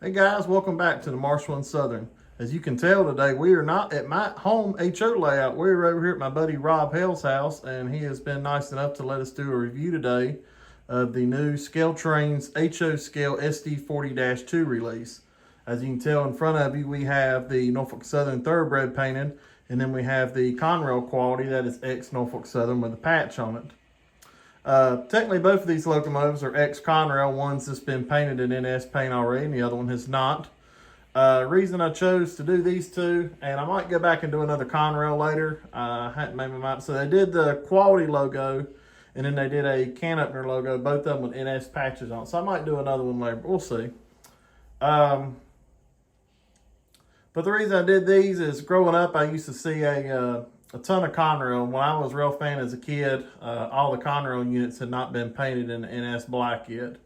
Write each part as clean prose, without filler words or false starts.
Hey guys, welcome back to the Marshall and Southern. As you can tell today, we are not at my home HO layout. We're over here at my buddy Rob Hale's house, and he has been nice enough to let us do a review today of the new ScaleTrains HO Scale SD40-2 release. As you can tell in front of you, we have the Norfolk Southern Thoroughbred painted, and then we have the Conrail quality, that is ex-Norfolk Southern with a patch on it. Technically, both of these locomotives are ex-Conrail. One's just been painted in NS paint already, and the other one has not. Reason I chose to do these two, and I might go back and do another Conrail later. I hadn't made my mind. So they did the quality logo, and then they did a can opener logo, both of them with NS patches on. So I might do another one later, but we'll see. But the reason I did these is growing up, I used to see a ton of Conrail. When I was a real fan as a kid, all the Conrail units had not been painted in NS black yet.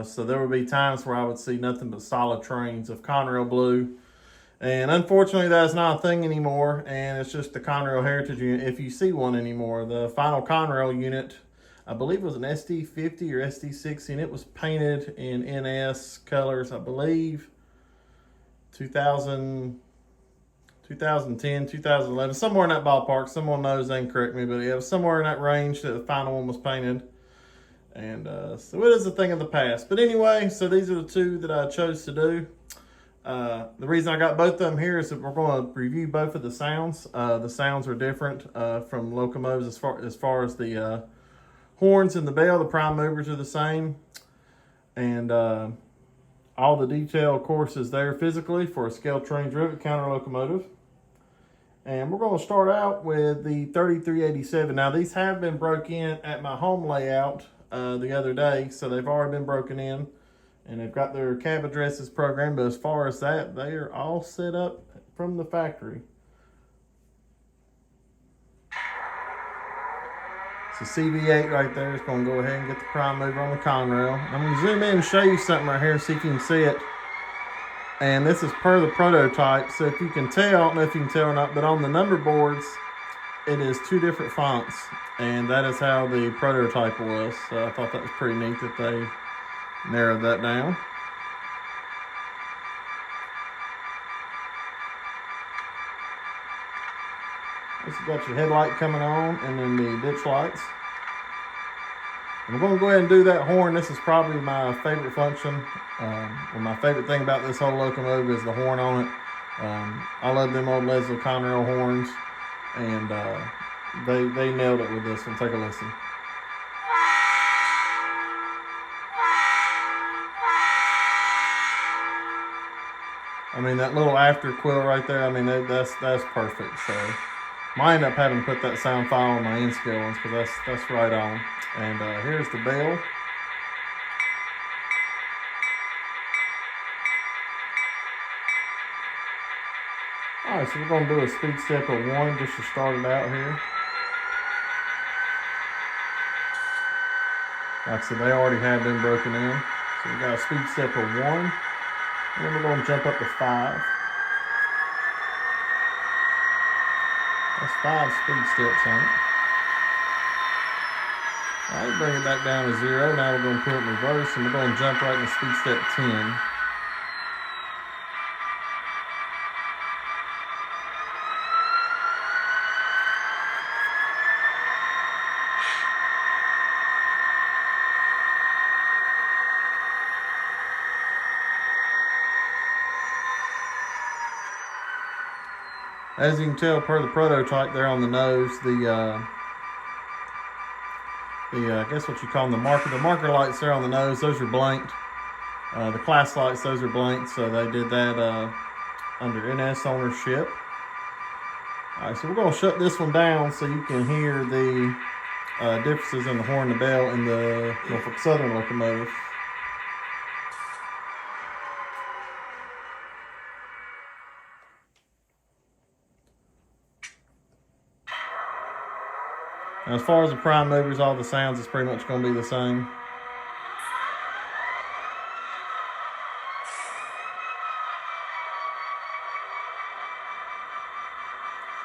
So there would be times where I would see nothing but solid trains of Conrail blue. And unfortunately, that's not a thing anymore. And it's just the Conrail Heritage unit, if you see one anymore. The final Conrail unit, I believe it was an SD50 or SD60, and it was painted in NS colors, I believe, 2010, 2011, somewhere in that ballpark. Someone knows, they can correct me, but yeah, it was somewhere in that range that the final one was painted. And so it is a thing of the past. But anyway, so these are the two that I chose to do. The reason I got both of them here is that we're going to review both of the sounds. The sounds are different from locomotives as far as the horns and the bell. The prime movers are the same. And all the detail, of course, is there physically for a ScaleTrains rivet counter locomotive. And we're going to start out with the 3387. Now, these have been broke in at my home layout the other day, so they've already been broken in, and they've got their cab addresses programmed. But as far as that, they are all set up from the factory. It's a CV8 right there. It's going to go ahead and get the prime mover on the Conrail. I'm going to zoom in and show you something right here, see if you can see it. And this is per the prototype, so if you can tell, I don't know if you can tell or not, but on the number boards, it is two different fonts, and that is how the prototype was. So I thought that was pretty neat that they narrowed that down. This has got your headlight coming on, and then the ditch lights. And we're going to go ahead and do that horn. This is probably my favorite function. Well, my favorite thing about this whole locomotive is the horn on it. I love them old Leslie Conrail horns, and they nailed it with this one. Take a listen. I mean, that little after quill right there, I mean, that's perfect. So I end up having to put that sound file on my N-scale ones because that's right on. And here's the bell. All right, so we're going to do a speed step of 1 just to start it out here. Like I said, they already have been broken in. So we got a speed step of 1. And then we're going to jump up to 5. That's 5 speed steps on it. All right, bring it back down to 0. Now we're going to put it in reverse, and we're going to jump right into speed step 10. As you can tell, per the prototype there on the nose, I guess what you call them, the marker lights there on the nose, those are blanked. The class lights, those are blanked, so they did that under NS ownership. All right, so we're going to shut this one down so you can hear the differences in the horn and the bell in the Norfolk Southern locomotive. Now, as far as the prime movers, all the sounds is pretty much going to be the same.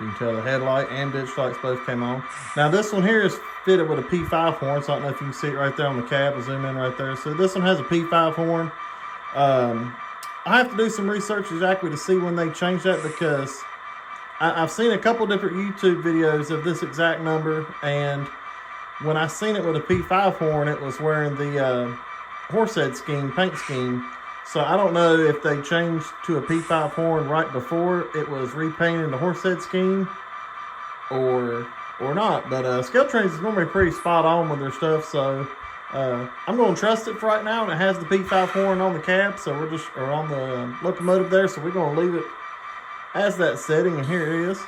You can tell the headlight and ditch lights both came on. Now this one here is fitted with a P5 horn, so I don't know if you can see it right there on the cab. I'll zoom in right there. So this one has a P5 horn. I have to do some research exactly to see when they changed that, because I've seen a couple different YouTube videos of this exact number, and when I seen it with a P5 horn, it was wearing the horsehead scheme, paint scheme. So I don't know if they changed to a P5 horn right before it was repainted the horsehead scheme or not. But ScaleTrains is normally pretty spot on with their stuff, so I'm going to trust it for right now. And it has the P5 horn on the cab, so we're just, or on the locomotive there, so we're going to leave it as that setting, and here it is.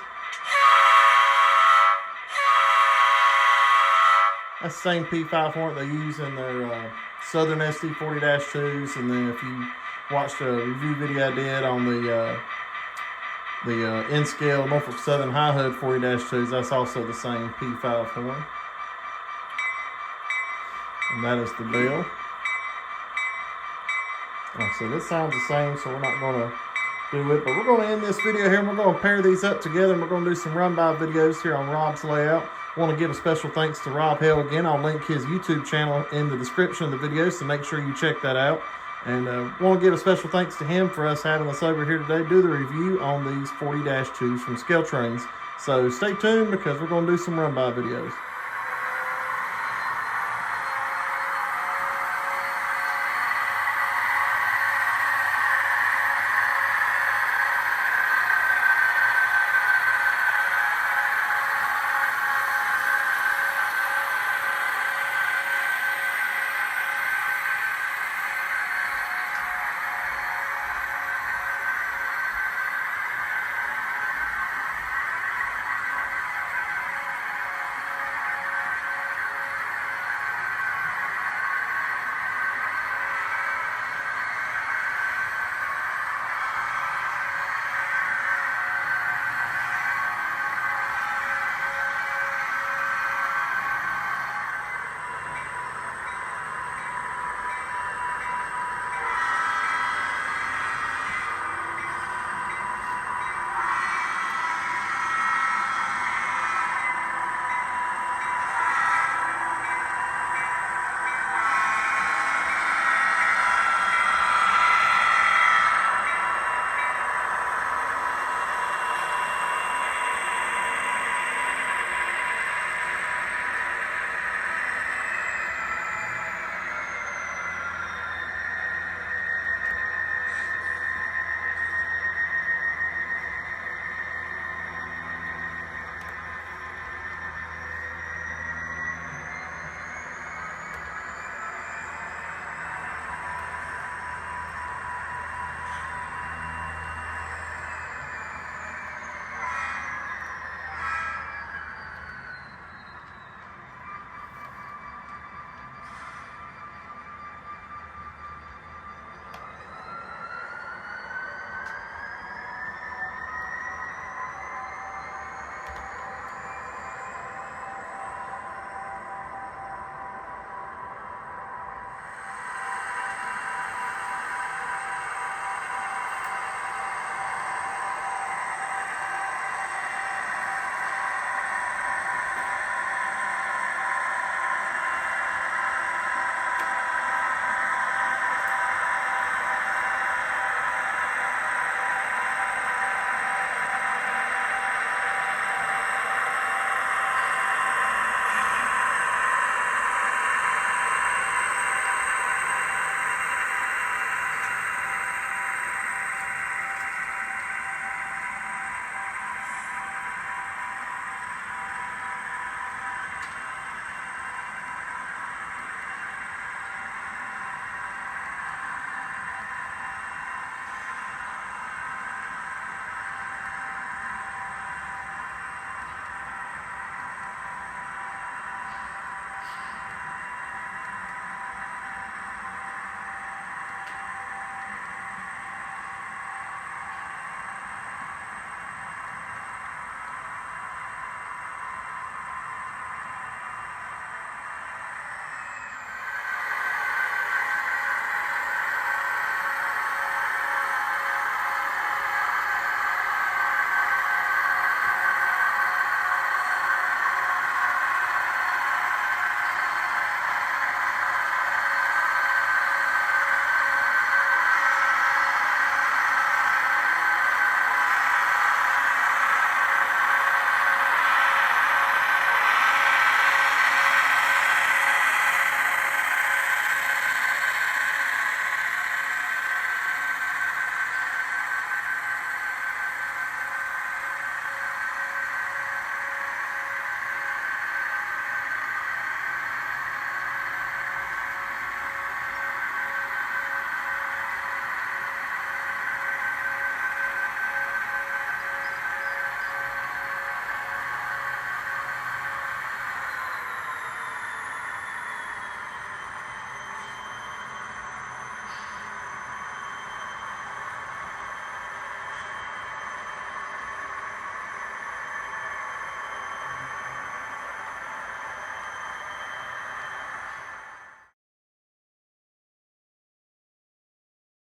That's the same P5 horn they use in their Southern SD40-2s, and then if you watched a review video I did on the N-Scale Norfolk Southern High Hood 40-2s, that's also the same P5 horn. And that is the bell. Like I said, it sounds the same, so we're not going to do it, but we're going to end this video here, and we're going to pair these up together, and we're going to do some run-by videos here on Rob's Layout. I want to give a special thanks to Rob Hale again. I'll link his YouTube channel in the description of the video, so make sure you check that out. And want to give a special thanks to him for us having us over here today, do the review on these 40-2s from ScaleTrains. So stay tuned, because we're going to do some run-by videos.